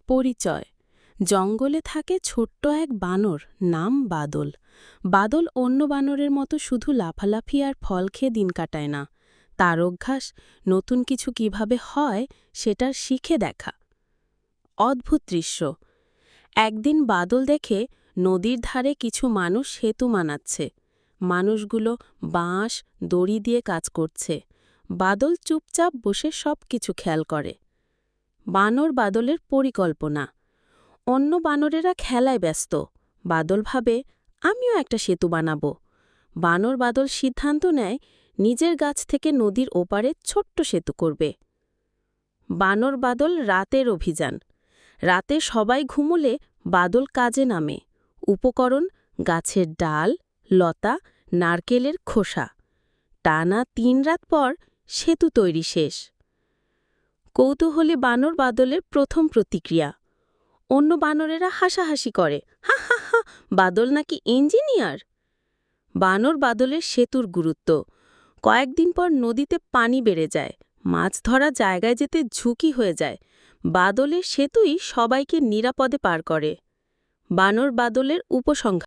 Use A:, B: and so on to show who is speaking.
A: পরিচয়। জঙ্গলে থাকে ছোট্ট এক বানর, নাম বাদল। বাদল অন্য বানরের মতো শুধু লাফালাফি আর ফল খেয়ে দিন কাটায় না। তার অভ্যাস নতুন কিছু কিভাবে হয় সেটার শিখে দেখা। অদ্ভুত দৃশ্য। একদিন বাদল দেখে নদীর ধারে কিছু মানুষ সেতু বানাচ্ছে। মানুষগুলো বাঁশ দড়ি দিয়ে কাজ করছে। বাদল চুপচাপ বসে সব কিছু খেয়াল করে। বানর বাদলের পরিকল্পনা। অন্য বানরেরা খেলায় ব্যস্ত। বাদল ভাবে, আমিও একটা সেতু বানাব। বানর বাদল সিদ্ধান্ত নেয় নিজের গাছ থেকে নদীর ওপারে ছোট্ট সেতু করবে। বানর বাদল রাতের অভিযান। রাতে সবাই ঘুমুলে বাদল কাজে নামে। উপকরণ গাছের ডাল, লতা, নারকেলের খোসা। টানা ৩ রাত পর সেতু তৈরি শেষ। কৌতূহলী বানর বাদলের প্রথম প্রতিক্রিয়া। অন্য বানরেরা হাসাহাসি করে, হা হা হা, বাদল নাকি ইঞ্জিনিয়ার। বানর বাদলের সেতুর গুরুত্ব। কয়েকদিন পর নদীতে পানি বেড়ে যায়। মাছ ধরা জায়গায় যেতে ঝুঁকি হয়ে যায়। বাদলের সেতুই সবাইকে নিরাপদে পার করে। বানর বাদলের উপসংহার।